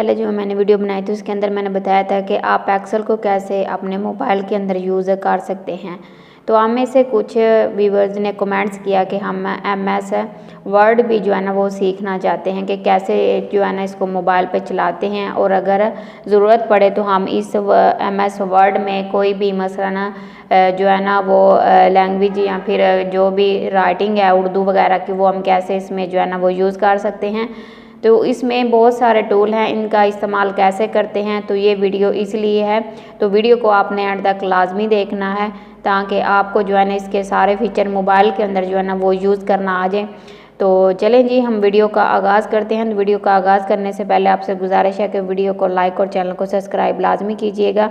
पहले जो मैंने वीडियो बनाई थी उसके अंदर मैंने बताया था कि आप एक्सेल को कैसे अपने मोबाइल के अंदर यूज़ कर सकते हैं। तो हम में से कुछ व्यूवर्स ने कमेंट्स किया कि हम MS वर्ड भी जो है ना वो सीखना चाहते हैं कि कैसे जो है ना इसको मोबाइल पे चलाते हैं, और अगर ज़रूरत पड़े तो हम इस MS वर्ड में कोई भी मसलन जो है ना वो लैंग्वेज या फिर जो भी राइटिंग है उर्दू वगैरह की, वो हम कैसे इसमें जो है ना वो यूज़ कर सकते हैं। तो इसमें बहुत सारे टूल हैं, इनका इस्तेमाल कैसे करते हैं, तो ये वीडियो इसलिए है। तो वीडियो को आपने एंड तक लाजमी देखना है ताकि आपको जो है ना इसके सारे फीचर मोबाइल के अंदर जो है ना वो यूज़ करना आ जाए। तो चलें जी, हम वीडियो का आगाज़ करते हैं। वीडियो का आगाज़ करने से पहले आपसे गुजारिश है कि वीडियो को लाइक और चैनल को सब्सक्राइब लाजमी कीजिएगा।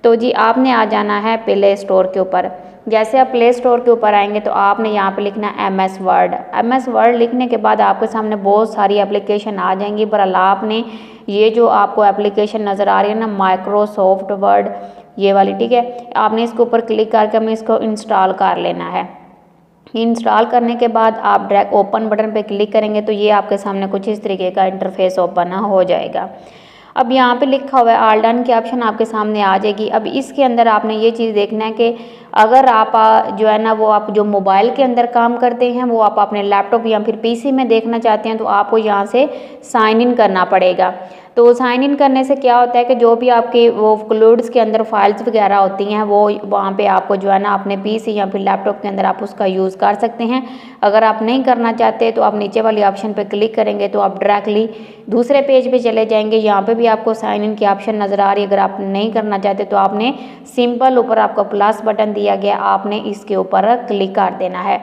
तो जी आपने आ जाना है प्ले स्टोर के ऊपर। जैसे आप प्ले स्टोर के ऊपर आएंगे तो आपने यहाँ पे लिखना है MS वर्ड। MS वर्ड लिखने के बाद आपके सामने बहुत सारी एप्लीकेशन आ जाएंगी, पर आपने ये जो आपको एप्लीकेशन नज़र आ रही है ना माइक्रोसॉफ्ट वर्ड, ये वाली, ठीक है, आपने इसके ऊपर क्लिक करके हमें इसको इंस्टॉल कर लेना है। इंस्टॉल करने के बाद आप डायरेक्ट ओपन बटन पे क्लिक करेंगे तो ये आपके सामने कुछ इस तरीके का इंटरफेस ओपन हो जाएगा। अब यहाँ पे लिखा हुआ है ऑल डन की ऑप्शन आपके सामने आ जाएगी। अब इसके अंदर आपने ये चीज़ देखना है कि अगर आप जो है ना वो आप जो मोबाइल के अंदर काम करते हैं वो आप अपने लैपटॉप या फिर PC में देखना चाहते हैं तो आपको यहाँ से साइन इन करना पड़ेगा। तो साइन इन करने से क्या होता है कि जो भी आपके वो क्लाउड्स के अंदर फाइल्स वगैरह होती हैं वो वहाँ पे आपको जो है ना अपने PC या फिर लैपटॉप के अंदर आप उसका यूज़ कर सकते हैं। अगर आप नहीं करना चाहते तो आप नीचे वाली ऑप्शन पे क्लिक करेंगे तो आप डायरेक्टली दूसरे पेज पे चले जाएंगे। यहाँ पे भी आपको साइन इन की ऑप्शन नज़र आ रही है। अगर आप नहीं करना चाहते तो आपने सिंपल ऊपर आपको प्लस बटन दिया गया, आपने इसके ऊपर क्लिक कर देना है।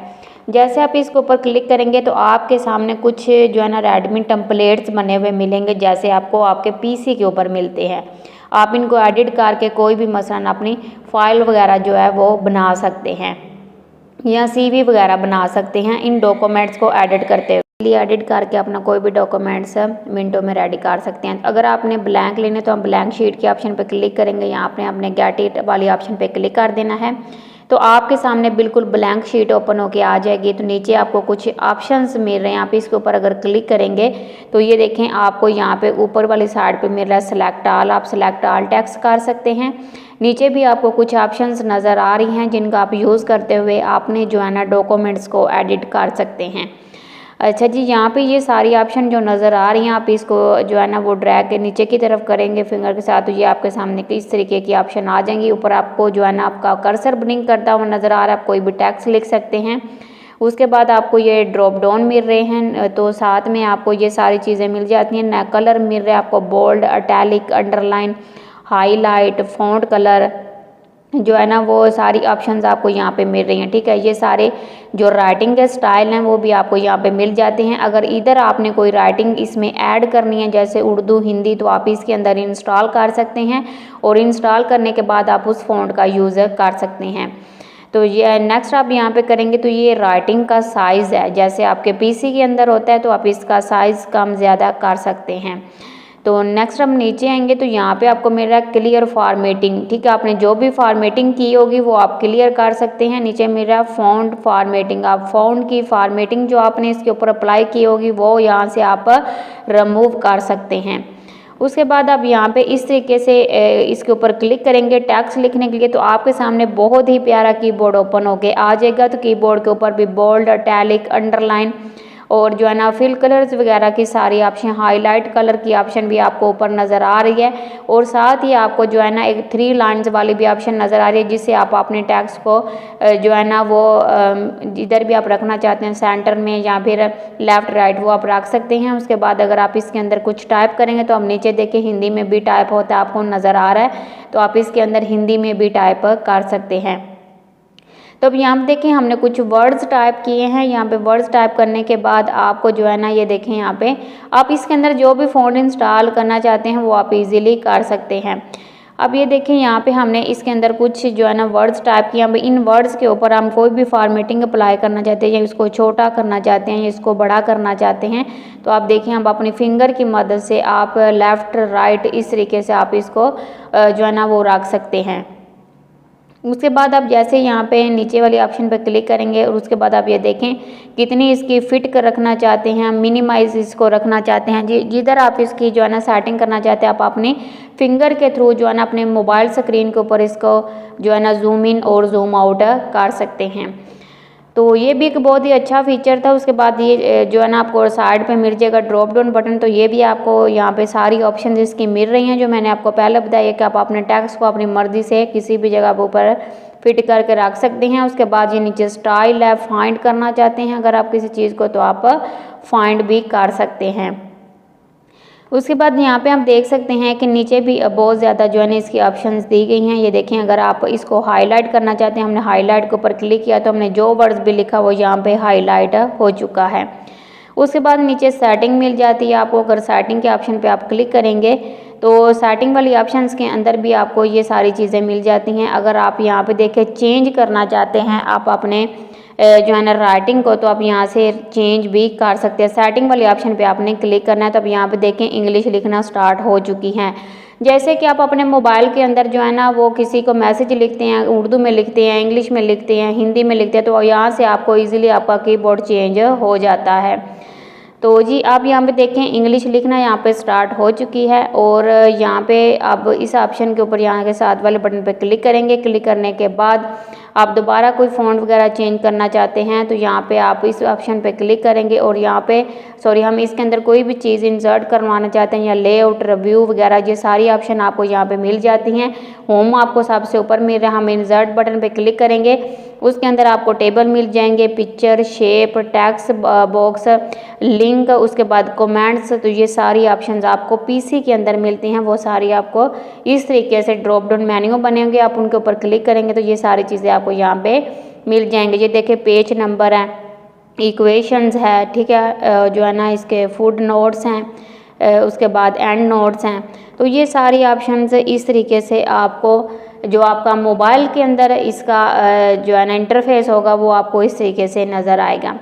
जैसे आप इसके ऊपर क्लिक करेंगे तो आपके सामने कुछ जो है ना रेडमी टेम्पलेट्स बने हुए मिलेंगे, जैसे आपको आपके PC के ऊपर मिलते हैं। आप इनको एडिट करके कोई भी मसलन अपनी फाइल वगैरह जो है वो बना सकते हैं या CV वगैरह बना सकते हैं इन डॉक्यूमेंट्स को एडिट करते हुए। एडिट करके अपना कोई भी डॉक्यूमेंट्स मिनटों में रेडी कर सकते हैं। अगर आपने ब्लैंक लेने तो हम ब्लैंक शीट के ऑप्शन पर क्लिक करेंगे, यहाँ आपने अपने गेट इट वाली ऑप्शन पर क्लिक कर देना है। तो आपके सामने बिल्कुल ब्लैंक शीट ओपन होके आ जाएगी। तो नीचे आपको कुछ ऑप्शंस मिल रहे हैं, आप इसके ऊपर अगर क्लिक करेंगे तो ये देखें आपको यहाँ पे ऊपर वाली साइड पे मिल रहा है सेलेक्ट ऑल। आप सेलेक्ट ऑल टेक्स्ट कर सकते हैं। नीचे भी आपको कुछ ऑप्शंस नज़र आ रही हैं जिनका आप यूज़ करते हुए आपने जो है ना डॉक्यूमेंट्स को एडिट कर सकते हैं। अच्छा जी, यहाँ पे ये सारी ऑप्शन जो नज़र आ रही हैं आप इसको जो है ना वो ड्रैग के नीचे की तरफ करेंगे फिंगर के साथ, तो ये आपके सामने किस तरीके की ऑप्शन आ जाएंगी। ऊपर आपको जो है ना आपका कर्सर ब्लिंक करता हुआ नज़र आ रहा है, आप कोई भी टेक्स्ट लिख सकते हैं। उसके बाद आपको ये ड्रॉप डाउन मिल रहे हैं, तो साथ में आपको ये सारी चीज़ें मिल जाती हैं। नया कलर मिल रहा है आपको, bold, italic, underline, highlight, font colour जो है ना वो सारी ऑप्शंस आपको यहाँ पे मिल रही हैं, ठीक है। ये सारे जो राइटिंग के स्टाइल हैं वो भी आपको यहाँ पे मिल जाते हैं। अगर इधर आपने कोई राइटिंग इसमें ऐड करनी है जैसे उर्दू, हिंदी, तो आप इसके अंदर इंस्टॉल कर सकते हैं और इंस्टॉल करने के बाद आप उस फ़ॉन्ट का यूज़ कर सकते हैं। तो ये नेक्स्ट आप यहाँ पे करेंगे तो ये राइटिंग का साइज़ है, जैसे आपके PC के अंदर होता है तो आप इसका साइज़ कम ज़्यादा कर सकते हैं। तो नेक्स्ट हम नीचे आएंगे तो यहाँ पे आपको मिल रहा है क्लियर फॉर्मेटिंग, ठीक है। आपने जो भी फॉर्मेटिंग की होगी वो आप क्लियर कर सकते हैं। नीचे मिल रहा है फ़ॉन्ट फॉर्मेटिंग, आप फ़ॉन्ट की फॉर्मेटिंग जो आपने इसके ऊपर अप्लाई की होगी वो यहाँ से आप रिमूव कर सकते हैं। उसके बाद आप यहाँ पे इस तरीके से इसके ऊपर क्लिक करेंगे टेक्स्ट लिखने के लिए, तो आपके सामने बहुत ही प्यारा कीबोर्ड ओपन होके आ जाएगा। तो कीबोर्ड के ऊपर भी बोल्ड, इटैलिक, अंडरलाइन और जो है ना फिल कलर्स वगैरह की सारी ऑप्शन, हाईलाइट कलर की ऑप्शन भी आपको ऊपर नज़र आ रही है। और साथ ही आपको जो है ना एक 3 लाइन्स वाली भी ऑप्शन नज़र आ रही है, जिससे आप अपने टेक्स्ट को जो है ना वो जिधर भी आप रखना चाहते हैं सेंटर में या फिर लेफ़्ट राइट वो आप रख सकते हैं। उसके बाद अगर आप इसके अंदर कुछ टाइप करेंगे तो हम नीचे देखें हिंदी में भी टाइप होता है, आपको नज़र आ रहा है, तो आप इसके अंदर हिंदी में भी टाइप कर सकते हैं। तो अब यहाँ पे देखें हमने कुछ वर्ड्स टाइप किए हैं। यहाँ पे वर्ड्स टाइप करने के बाद आपको जो है ना ये देखें यहाँ पे आप इसके अंदर जो भी फ़ॉन्ट इंस्टॉल करना चाहते हैं वो आप इजीली कर सकते हैं। अब ये देखें यहाँ पे हमने इसके अंदर कुछ जो है ना वर्ड्स टाइप किए हैं। इन वर्ड्स के ऊपर हम कोई भी फॉर्मेटिंग अप्लाई करना चाहते हैं या इसको छोटा करना चाहते हैं या इसको बड़ा करना चाहते हैं, तो आप देखें हम अपनी फिंगर की मदद से आप लेफ़्ट राइट इस तरीके से आप इसको जो है ना वो रख सकते हैं। उसके बाद आप जैसे यहाँ पे नीचे वाले ऑप्शन पर क्लिक करेंगे और उसके बाद आप ये देखें कितनी इसकी फिट कर रखना चाहते हैं, मिनिमाइज इसको रखना चाहते हैं। जिधर आप इसकी जो है ना सेटिंग करना चाहते हैं आप अपने फिंगर के थ्रू जो है ना अपने मोबाइल स्क्रीन के ऊपर इसको जो है ना जूम इन और जूम आउट कर सकते हैं। तो ये भी एक बहुत ही अच्छा फीचर था। उसके बाद ये जो है ना आपको साइड पे मिल जाएगा ड्रॉप डाउन बटन, तो ये भी आपको यहाँ पे सारी ऑप्शन इसकी मिल रही हैं जो मैंने आपको पहले बताया कि आप अपने टेक्स्ट को अपनी मर्जी से किसी भी जगह पर ऊपर फिट करके रख सकते हैं। उसके बाद ये नीचे स्टाइल है, फाइंड करना चाहते हैं अगर आप किसी चीज़ को तो आप फाइंड भी कर सकते हैं। उसके बाद यहाँ पे आप देख सकते हैं कि नीचे भी बहुत ज़्यादा जो है ना इसकी ऑप्शंस दी गई हैं। ये देखें अगर आप इसको हाईलाइट करना चाहते हैं, हमने हाईलाइट के ऊपर क्लिक किया तो हमने जो वर्ड्स भी लिखा वो यहाँ पे हाईलाइट हो चुका है। उसके बाद नीचे सेटिंग मिल जाती है आपको। अगर सेटिंग के ऑप्शन पे आप क्लिक करेंगे तो सेटिंग वाली ऑप्शंस के अंदर भी आपको ये सारी चीज़ें मिल जाती हैं। अगर आप यहाँ पे देखें चेंज करना चाहते हैं आप अपने जो है ना राइटिंग को, तो आप यहाँ से चेंज भी कर सकते हैं। सेटिंग वाले ऑप्शन पे आपने क्लिक करना है तो अब यहाँ पे देखें इंग्लिश लिखना स्टार्ट हो चुकी हैं। जैसे कि आप अपने मोबाइल के अंदर जो है ना वो किसी को मैसेज लिखते हैं, उर्दू में लिखते हैं, इंग्लिश में लिखते हैं, हिंदी में लिखते हैं, तो यहाँ से आपको ईजिली आपका कीबोर्ड चेंज हो जाता है। तो जी आप यहाँ पे देखें इंग्लिश लिखना यहाँ पे स्टार्ट हो चुकी है। और यहाँ पे आप इस ऑप्शन के ऊपर यहाँ के साथ वाले बटन पे क्लिक करेंगे। क्लिक करने के बाद आप दोबारा कोई फ़ॉन्ट वगैरह चेंज करना चाहते हैं तो यहाँ पे आप इस ऑप्शन पे क्लिक करेंगे और यहाँ पे हम इसके अंदर कोई भी चीज़ इंसर्ट करवाना चाहते हैं या लेआउट, रिव्यू वगैरह ये सारी ऑप्शन आपको यहाँ पे मिल जाती हैं। होम आपको सबसे ऊपर मिल रहा है, हम इंसर्ट बटन पे क्लिक करेंगे उसके अंदर आपको टेबल मिल जाएंगे, picture, shape, text box, link, उसके बाद कमेंट्स। तो ये सारी ऑप्शंस आपको पीसी के अंदर मिलती हैं, वो सारी आपको इस तरीके से ड्रॉप डाउन मेन्यू बनेंगे। आप उनके ऊपर क्लिक करेंगे तो ये सारी चीज़ें आपको यहाँ पे मिल जाएंगे। ये देखिए पेज नंबर है, इक्वेशंस है, ठीक है, जो है ना इसके फुट नोट्स हैं, उसके बाद एंड नोट्स हैं। तो ये सारी ऑप्शंस इस तरीके से आपको जो आपका मोबाइल के अंदर इसका जो है ना इंटरफेस होगा वो आपको इस तरीके से नज़र आएगा।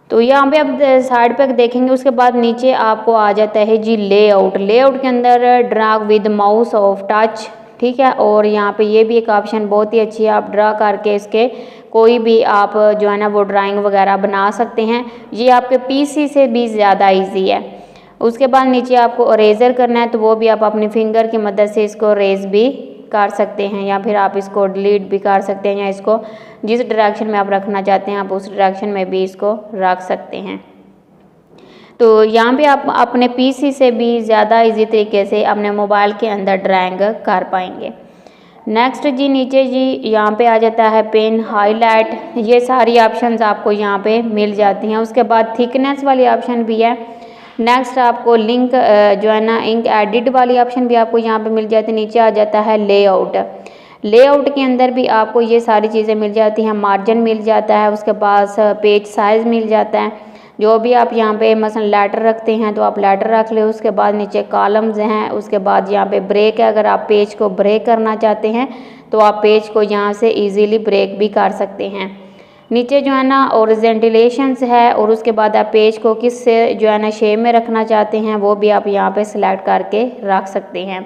तो यहाँ पे आप साइड पे देखेंगे उसके बाद नीचे आपको आ जाता है जी लेआउट। लेआउट के अंदर draw with mouse of touch, ठीक है। और यहाँ पे ये भी एक ऑप्शन बहुत ही अच्छी है, आप ड्रा करके इसके कोई भी आप जो है ना वो ड्राइंग वगैरह बना सकते हैं। ये आपके पीसी से भी ज़्यादा इजी है। उसके बाद नीचे आपको अरेजर करना है तो वो भी आप अपनी फिंगर की मदद से इसको अरेज भी कर सकते हैं या फिर आप इसको डिलीट भी कर सकते हैं, या इसको जिस डायरेक्शन में आप रखना चाहते हैं आप उस डायरेक्शन में भी इसको रख सकते हैं। तो यहाँ पे आप अपने पीसी से भी ज़्यादा इजी तरीके से अपने मोबाइल के अंदर ड्राइंग कर पाएंगे। नेक्स्ट जी नीचे जी यहाँ पे आ जाता है पेन, हाईलाइट, ये सारी ऑप्शंस आपको यहाँ पे मिल जाती हैं। उसके बाद थिकनेस वाली ऑप्शन भी है। नेक्स्ट आपको लिंक जो है ना इंक एडिट वाली ऑप्शन भी आपको यहाँ पे मिल जाती है। नीचे आ जाता है लेआउट। लेआउट के अंदर भी आपको ये सारी चीज़ें मिल जाती हैं, मार्जिन मिल जाता है, उसके बाद पेज साइज़ मिल जाता है। जो भी आप यहाँ पे मसलन लेटर रखते हैं तो आप लेटर रख ले। उसके बाद नीचे कॉलम्स हैं, उसके बाद यहाँ पे ब्रेक है, अगर आप पेज को ब्रेक करना चाहते हैं तो आप पेज को यहाँ से इजीली ब्रेक भी कर सकते हैं। नीचे जो है ना ओरिजेंटलेशंस है और उसके बाद आप पेज को किस से जो है ना शेप में रखना चाहते हैं वो भी आप यहाँ पे सिलेक्ट करके रख सकते हैं।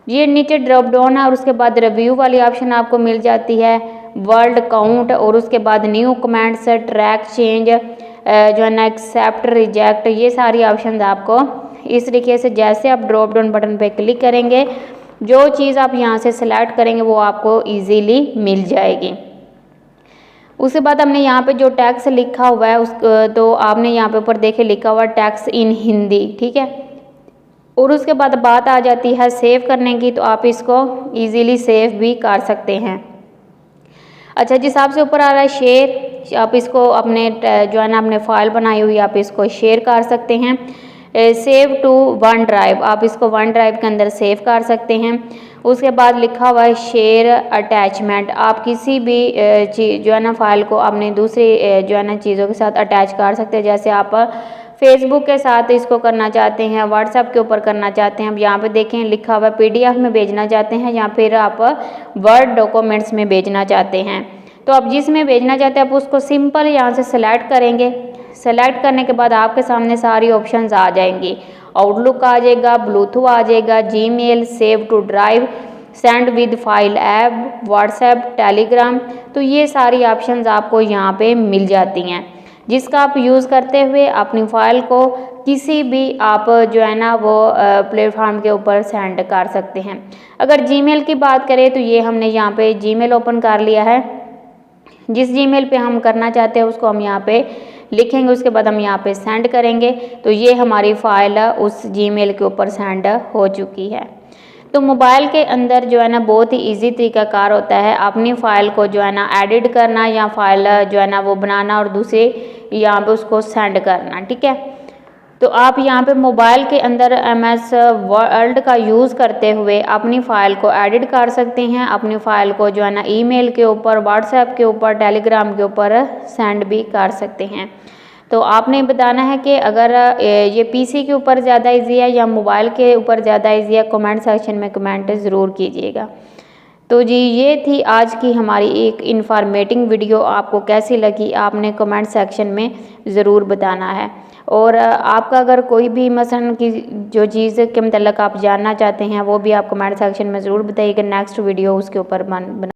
ये नीचे ड्रॉप डाउन है और उसके बाद रिव्यू वाली ऑप्शन आपको मिल जाती है, वर्ड काउंट और उसके बाद न्यू कमेंट्स, ट्रैक चेंज, जो है ना एक्सेप्ट, रिजेक्ट, ये सारी ऑप्शन आपको इस तरीके से जैसे आप ड्रॉप डाउन बटन पे क्लिक करेंगे जो चीज़ आप यहाँ से सिलेक्ट करेंगे वो आपको ईजीली मिल जाएगी। उसके बाद हमने यहाँ पे जो टैक्स लिखा हुआ है उस तो आपने यहाँ पे ऊपर देखे लिखा हुआ टैक्स इन हिंदी, ठीक है। और उसके बाद बात आ जाती है सेव करने की, तो आप इसको इजीली सेव भी कर सकते हैं। अच्छा जिस हिसाब से ऊपर आ रहा है शेयर, आप इसको अपने जो है ना अपने फाइल बनाई हुई आप इसको शेयर कर सकते हैं। सेव टू वन ड्राइव, आप इसको वन ड्राइव के अंदर सेव कर सकते हैं। उसके बाद लिखा हुआ है शेयर अटैचमेंट, आप किसी भी चीज़ जो है ना फाइल को अपने दूसरी जो है ना चीज़ों के साथ अटैच कर सकते हैं। जैसे आप फेसबुक के साथ इसको करना चाहते हैं, व्हाट्सएप के ऊपर करना चाहते हैं। अब यहाँ पे देखें लिखा हुआ पीडीएफ में भेजना चाहते हैं या फिर आप वर्ड डॉक्यूमेंट्स में भेजना चाहते हैं। तो आप जिसमें भेजना चाहते हैं आप उसको सिंपल यहाँ से सेलेक्ट करेंगे। सेलेक्ट करने के बाद आपके सामने सारी ऑप्शंस आ जाएंगी, आउटलुक आ जाएगा, ब्लूटूथ आ जाएगा, Gmail, save to drive, send with file app, WhatsApp, Telegram. तो ये सारी ऑप्शंस आपको यहाँ पे मिल जाती हैं, जिसका आप यूज़ करते हुए अपनी फ़ाइल को किसी भी आप जो है ना वो प्लेटफॉर्म के ऊपर सेंड कर सकते हैं। अगर जीमेल की बात करें तो ये हमने यहाँ पे जीमेल ओपन कर लिया है। जिस जीमेल पे हम करना चाहते हैं उसको हम यहाँ पे लिखेंगे, उसके बाद हम यहाँ पे सेंड करेंगे, तो ये हमारी फ़ाइल उस जीमेल के ऊपर सेंड हो चुकी है। तो मोबाइल के अंदर जो है ना बहुत ही इजी तरीकाकार होता है अपनी फ़ाइल को जो है ना एडिट करना या फाइल जो है ना वो बनाना और दूसरे यहाँ पे उसको सेंड करना, ठीक है। तो आप यहाँ पे मोबाइल के अंदर MS वर्ड का यूज़ करते हुए अपनी फ़ाइल को एडिट कर सकते हैं, अपनी फ़ाइल को जो है ना ईमेल के ऊपर, व्हाट्सएप के ऊपर, टेलीग्राम के ऊपर सेंड भी कर सकते हैं। तो आपने बताना है कि अगर ये PC के ऊपर ज़्यादा इजी है या मोबाइल के ऊपर ज़्यादा इजी है, कमेंट सेक्शन में कमेंट ज़रूर कीजिएगा। तो जी ये थी आज की हमारी एक इन्फॉर्मेटिव वीडियो, आपको कैसी लगी आपने कमेंट सेक्शन में ज़रूर बताना है। और आपका अगर कोई भी मसलन की जो चीज़ के मतलब आप जानना चाहते हैं वो भी आप कमेंट सेक्शन में ज़रूर बताइएगा, नेक्स्ट वीडियो उसके ऊपर बना